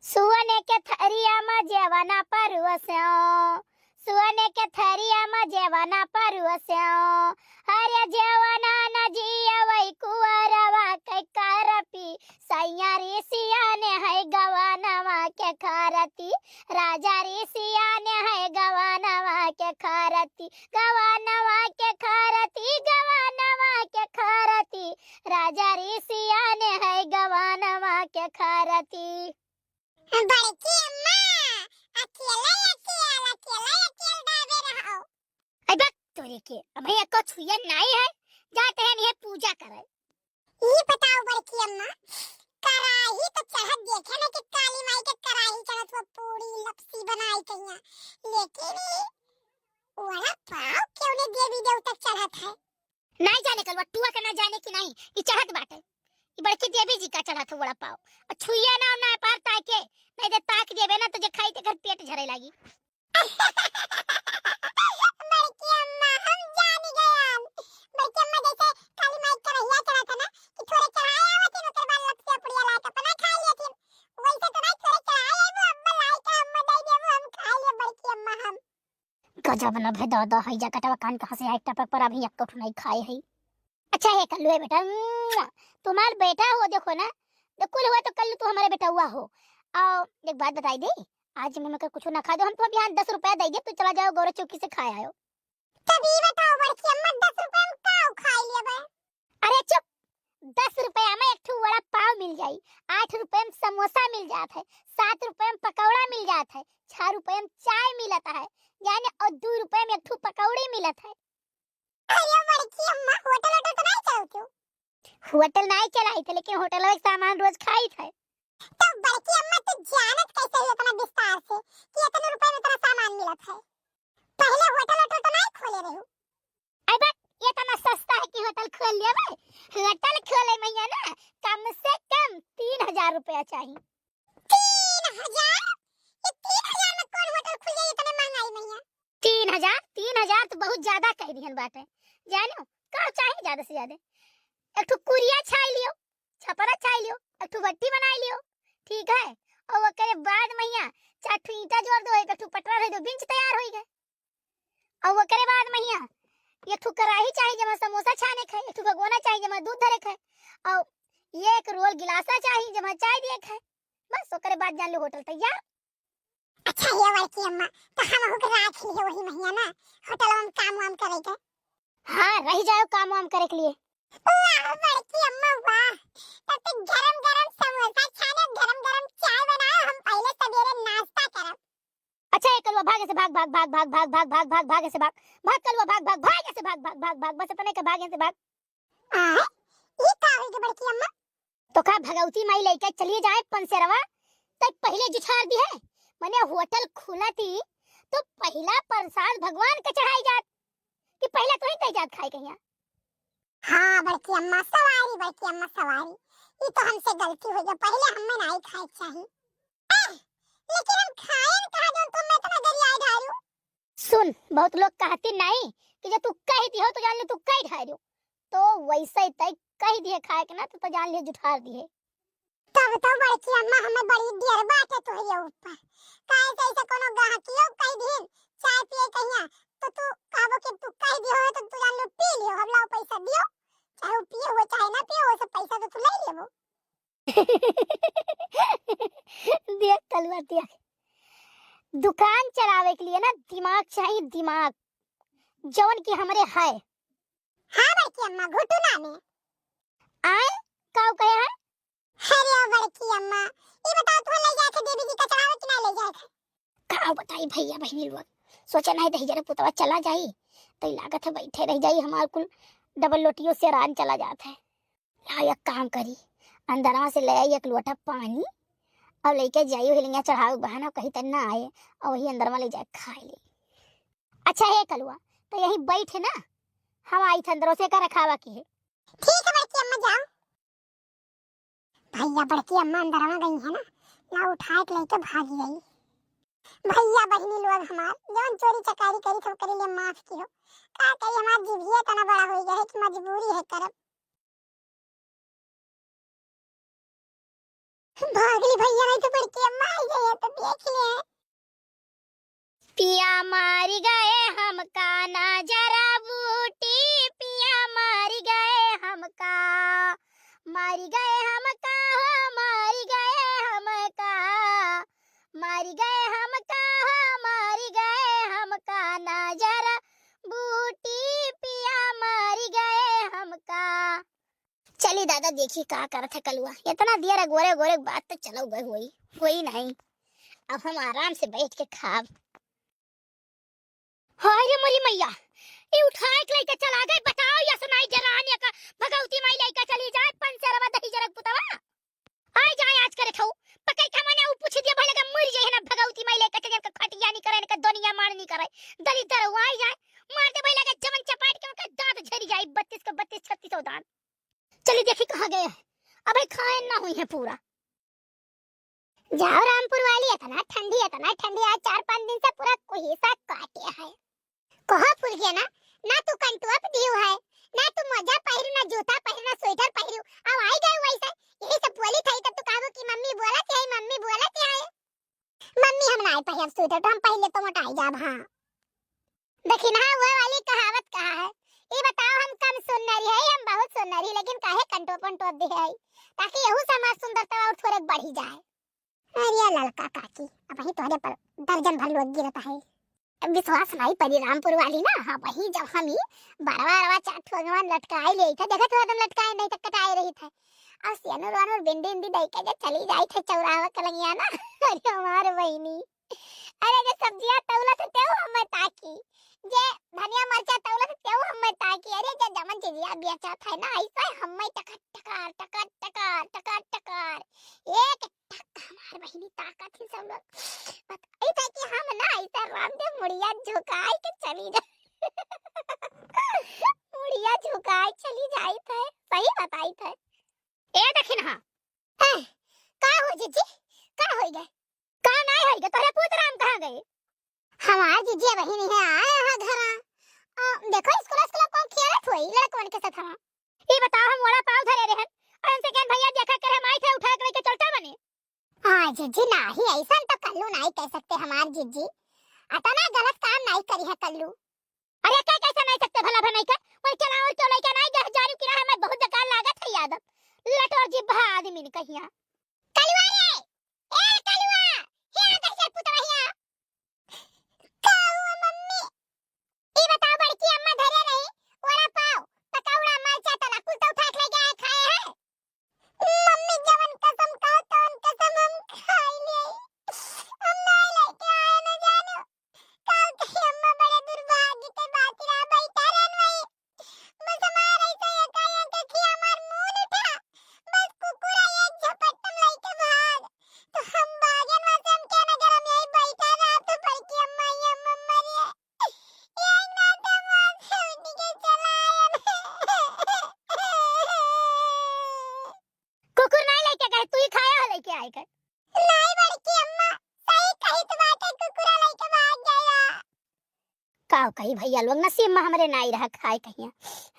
સુવને કે થરિયામાં જેવાના પરવસ્યો, સુવને કે થરિયામાં જેવાના પરવસ્યો, હરે જેવાના ન જીવઈ કુંવરવા કઈ કરપી, સૈયા ઋષિયાને હૈ ગવાનવા કે ખરતી, રાજા ઋષિયાને હૈ ગવાનવા કે ખરતી, ગવાનવા કે ખરતી, ગવાનવા કે ખરતી, રાજા ऋषियाने हई गवानवा के खरती। बड़की अम्मा अकेला दाबे रहो। अबे तोरे के अब भैया को छुया नहीं है, जाते हैं ये पूजा करे। ये बताओ बड़की अम्मा, कराही तो चढ़त देखे ना कि काली माई के कराही चढ़त वो पूरी लपसी बनाई कहिया, लेकिन वड़ा पाव क्यों ने देवी देवता चढ़त है? नहीं जाने कल वटुआ के ना जाने की नहीं, ये चढ़त बाटे, ये बड़की देवी जी का चढ़ा था वड़ा पाव, और छुया ना ना पार ताके, नहीं दे ताक देवे ना तो जे खाई ते घर पेट झरे लगी। बड़की अम्मा हम जान गए। बड़की अम्मा जैसे काली माई कराहिया चढ़ा था ना कि थोड़े चढ़ाया हुआ थी उतर बाल लपसी पुड़िया ला के अपना खा लिया थी, वैसे तो नहीं थोड़े चढ़ाए वो अम्मा लाई का अम्मा दे दे वो हम खा लिए बड़की अम्मा हम। गजब न भे दादा हई जा कटवा कान कहां से आई टपक पर अभी एक कठु नहीं खाए है। अच्छा है कल्लू है बेटा, तुम्हारा बेटा हो देखो ना, कुल हुआ तो कल तू हमारे बेटा हुआ हो। आओ एक बात बताई दे, आज मैं मगर कुछ ना खा दो, हम तो यहाँ 10 रुपया दे दे, तू चला जाओ गौरव चौकी से खा आयो। तभी बताओ बड़की अम्मा 10 रुपए में काऊ खा लिए बे? अरे चुप, 10 रुपया में एक ठू वड़ा पाव मिल जाई, 8 रुपए में समोसा मिल जात है, 7 रुपए में पकौड़ा मिल जात है, 6 रुपए में चाय मिलता है, यानी और 2 रुपए में एक ठू पकौड़ी मिलत है। अरे बड़की अम्मा होटल तो नहीं चलती? होटल नहीं चलाई थे, लेकिन होटल में सामान रोज खाई थे। तो बड़की अम्मा तू जानत कैसे है इतना विस्तार से कि इतने रुपए में तेरा सामान मिलत है? पहले होटल तो नहीं खोले रहू? अबे ये तो ना सस्ता है कि होटल खोल लिया भाई, होटल खोले मैया ना कम से कम 3000 रुपया चाहिए। 3000? ये 3000 में कौन होटल खुल जाए इतने महंगाई मैया? 3000 तो बहुत ज्यादा कह दिहन बात है, जानो का चाहिए ज्यादा से ज्यादा, एक ठो कुरिया छाई लियो, छपरा छाई लियो, एक ठो भट्टी बनाई लियो, ठीक है, और ओकरे बाद मैया 4 ठो ईंटा जोड़ दो, एक ठो पटरा रह दो, बिंच तैयार हो गए। और ओकरे बाद मैया एक ठो कढ़ाई चाहिए जमा समोसा छाने खाए, एक ठो भगोना चाहिए जमा दूध धरे खाए, और ये एक रोल गिलासा चाहिए जमा चाय दिए खाए, बस ओकरे बाद जान लो होटल तैयार। अच्छा ये बड़की अम्मा तो हम हो के राख लिए वही महीना ना होटल में काम करेगा। हाँ रह जाओ काम वाम करे के लिए। वाह बड़की अम्मा वाह, तब तो गरम समोसा छाने गरम चाय बनाओ, हम पहले सवेरे नाश्ता करब। अच्छा एक कलवा भागे से भाग भाग भाग भाग भाग भाग भाग भाग भागे से भाग भाग कलवा भाग भाग भागे से भाग भाग भाग भाग बस इतने के भागे से भाग। ये का होई के बड़की अम्मा? तो का भगवती माई लेके चलिए जाए पंसेरवा, तब पहले जुठार दी है, माने होटल खुला थी तो पहला प्रसाद भगवान के चढ़ाई जात, कि पहले तो ही तय जात खाए कहिया। हाँ बड़की अम्मा सवारी, बड़की अम्मा सवारी, ये तो हमसे गलती हो गई, पहले हमें नहीं खाए चाहिए। लेकिन हम खाए कहा जो तुम मैं इतना गरियाई ढारू। सुन बहुत लोग कहते नहीं कि जब तू कह दी हो तो जान ले तू कह ढारू, तो वैसे तय कह दिए खाए के ना तो जान ले जुठार दी है। तब तो बड़की अम्मा हमें बड़ी देर बाटे तो ये ऊपर काहे से ऐसे कोनो गाहकियो कह दिन चाय पिए कहिया तो तू कहबो कि तू कह दियो है तो तू जान लो पी लियो, हम लाओ पैसा दियो, चाहे वो पिए हो चाहे ना पिए वो सब पैसा तो तू ले लेबो। देख कलवा देख, दुकान चलावे के लिए ना दिमाग चाहिए, दिमाग जवन की हमरे है। हाँ बड़की अम्मा घुटना में आए काऊ कहे है? अरे बड़की अम्मा ये बताओ तू ले जाए थे देवी जी का चढ़ावे कि ना ले जाए थे? काऊ बताई भैया बहनी लोग, सोचा नहीं दही जरा पुतवा चला जाई तो लागत है बैठे रह जाई, हमार कुल डबल लोटियों से रान चला जाता है। ला एक काम करी, अंदरवा से ले आई एक लोटा पानी और लेके जाइयो हिलिया चढ़ाओ बहाना कहीं तक ना आए, और वही अंदरवा ले जाए खा ले। अच्छा है कलुआ तो यही बैठे ना, हम आई थे अंदरों से का रखावा की है। ठीक है बड़की अम्मा जाओ। भैया बड़की अम्मा अंदरवा गई है ना, ना उठाए के लेके भागी गई। भैया बहनी लोग हमार जौन चोरी चकारी करी तो करे लिए माफ कियो, का करी हमार जीविए तना बड़ा हो गया है कि मजबूरी है करब। भागली भैया, नहीं तो बड़की अम्मा आई गई तो देख ले। पिया मारी गए हमका ना जरा बूटी, पिया मारी गए हमका, मारी गए हमका हो, मारी गए हमका, मारी गए हमका हो, मारी गए हमका ना जरा बूटी, पिया मारी गए हमका। चली दादा देखी का करत है कलुआ, इतना दिया गोरे गोरे बात तो चलो गए हुई नहीं। अब हम आराम से बैठ के खाब। हाय रे मोरी मैया, ये उठाए के लेके चला गए, बताओ या सुनाई जरानिया का भगवती माई लेके चली जाए पंचरवा दही जरक पुतवा आय जाए आज करे खाऊ पकई था मैंने ऊ पूछ दिया भले का मर जाए ना भगवती माई लेके चल के खटिया नहीं करे ना दुनिया मार नहीं करे दलितर आय जाए मार दे भले का जमन चपाट के उनका दांत झड़ जाए 32 का 32 36 दांत। चलिए देखी कहां गए, अबे खाए ना हुई है पूरा। जाओ रामपुर वाली, इतना ठंडी आज 4-5 दिन से पूरा कोहिसा काटे है। कहा फूल गया ना तू कंटुआ पे दियो है, ना तू मोजा पहिरू, ना जूता पहिरू, ना स्वेटर पहिरू, अब आई गए वैसे यही सब बोली थई तब तू कहबो कि मम्मी बोला है, मम्मी बोला है। मम्मी हम ना पहिर स्वेटर तो हम पहले तो मोटाई जाब। हां देखी ना वो वाली कहावत कहा है, ये बताओ हम कम सुंदरी है, हम बहुत सुंदरी, लेकिन काहे कंटो पंटो दे है ताकि यहू समाज सुंदरता और थोड़े बढ़ी जाए। अरे लड़का काकी अब ही तोरे पर दर्जन भर लोग गिरता है, विश्वास नहीं पड़ी रामपुर वाली ना। हाँ वही जब हम ही बारवा चाट भगवान लटकाए ले थे, देखा तो एकदम लटकाए नहीं तक कटाए रही थे और सियानोर वानोर बिंदी बिंदी दई के चली जाई थे चौराहा कलंगिया ना। अरे हमार बहनी, अरे जे सब्जियां तौला तो तेऊ हम ताकी, जे धनिया मरचा तौला तो तेऊ हम ताकी, अरे जे जमन चीजिया बेचा था ना ऐसा हम टकर टकर टकर टकर टकर टकर एक हमार बहनी ताकत ही सब लोग बताई था कि हम ना ऐसा रामदेव मुड़िया झुकाए के चली जाए। मुड़िया झुकाए चली जाई थे, सही बताई थे। ए देखिन हां का हो जीजी, का हो गए, का नहीं हो गए, तोरे पुत्र राम कहां गए? हमार जीजी बहनी है आए हां घरा, देखो स्कूल कौन खेलत होई लड़कवन के साथ। हम ई बताओ हम वड़ा पाव धरे रहन और उनसे कहन भैया देखा कर हम आई थे उठा के लेके चलता बने। हां जीजी नहीं ऐसा तो कल्लू नहीं कह सकते, हमार जीजी अतना गलत काम नहीं करी है कल्लू। अरे क्या कैसे नहीं सकते भला भनाई का, ओए चला और तो लेके नहीं 10,000 की राह में बहुत बेकार लागत है यादव लटोर जी भा आदमी ने कहिया। कलुआ रे ए कलुआ हिया कैसे पुतवा हिया का हुआ मम्मी, ई बताओ बड़की अम्मा धरे नहीं वड़ा पाव पकौड़ा मरचा तना कुल तो उठा के ले गए खाए हैं। मम्मी जवन कसम का तवन कसम हम खाई ले, हम नहीं लेके आए न जानो कल के अम्मा बड़े दुर्भाग्य के बात रहा बैठा रहन वही बस हमारे ऐसे एकाएक के खिया हमार मुंह उठा बस कुकुरा एक झपट्टम लेके भाग तो हम भागन वहां से, हम क्या नगर हम यही बैठा रहा तो बड़की अम्मा ये मम्मा रे ये ना तो मां से उठ के चला आया। कुकुर नहीं लेके गए, तू ही खाया हो लेके आए कर। नहीं बड़की अम्मा सही कही तो बात है, कुकुरा लेके भाग गया। का कही भैया लोग नसीब में हमरे नहीं रहा खाए कहिया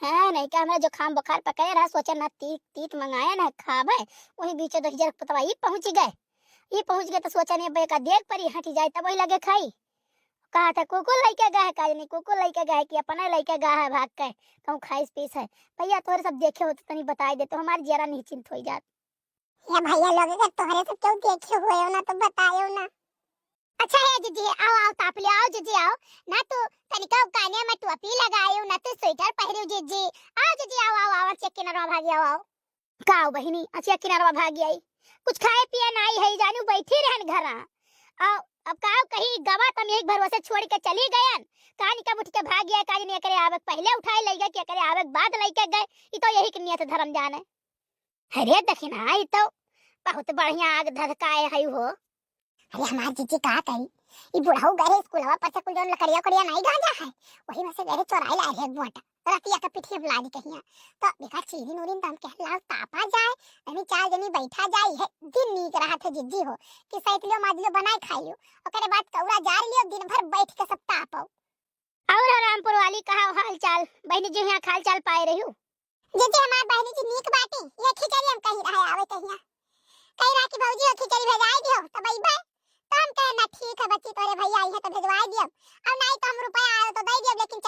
है नहीं क्या, हमरा जो खाम बुखार पकाए रहा सोचा ना तीत तीत मंगाया ना खाबे, वही बीच 2000 पतवा ये पहुंच गए तो सोचा नहीं बेका देख परी हटी जाए तब वही लगे खाई। कहा था कुकुर लेके गए, काज नहीं कुकुर लेके गए कि अपने लेके गए है भाग के कहूं खाइस पीस है। भैया तोरे सब देखे हो तो तनी बताई दे तो हमारी जरा निश्चिंत हो जात। या भैया लोग अगर तोहरे सब क्यों देखे हुए हो ना तो बतायो ना। अच्छा है जीजी आओ आओ ताप ले आओ जीजी आओ ना, तो तनिका काने में टोपी लगायो ना तो स्वेटर पहरियो जीजी, आओ जीजी आओ आओ आओ चेक किनारा भागी आओ काओ बहिनी अच्छा किनारा भागी आई कुछ खाए पिए नहीं है जानू बैठी रहन घरा। आओ अब काओ कहीं गवा तुम एक भरोसे छोड़ के चली गयन, कहानी का उठ के भाग गया, काज नहीं करे आवे पहले उठाए ले गए क्या करे आवे बाद लेके गए, ई तो यही की नियत धर्म जाने। अरे दखिना ई तो बहुत बढ़िया आग धधकाए है हो। अरे हमार जीजी का कही ई बुढ़ाऊ गए स्कूलवा पर से कुल जोन लकड़िया कड़िया नहीं गांजा है वही में से गए चोराई लाए है मोटा रतिया का पिठिया बुला दी कहिया तो बेकार चीनी नूरिन तम कह लाओ तापा जाए नहीं चार जनी बैठा जाए है दिन नीक रहा थे जीजी हो कि सैत लियो माज लियो बनाए खाई लियो ओकरे बाद कौड़ा जार लियो दिन भर बैठ के सब तापो। और रामपुर वाली कहा हाल चाल बहनी जी यहां हाल चाल पाए रही हूं जीजी हमार बहनी जी नीक बाटी ये खिचड़ी हम कही रहा आवे कहिया कह रहा कि भौजी हो खिचड़ी भेजाई दियो तब अइबे। तो हम कहे ना ठीक है बच्ची तोरे भैया आई है तो भेजवाई दियो। अब नहीं तो हम रुपया आयो तो दे दियो लेकिन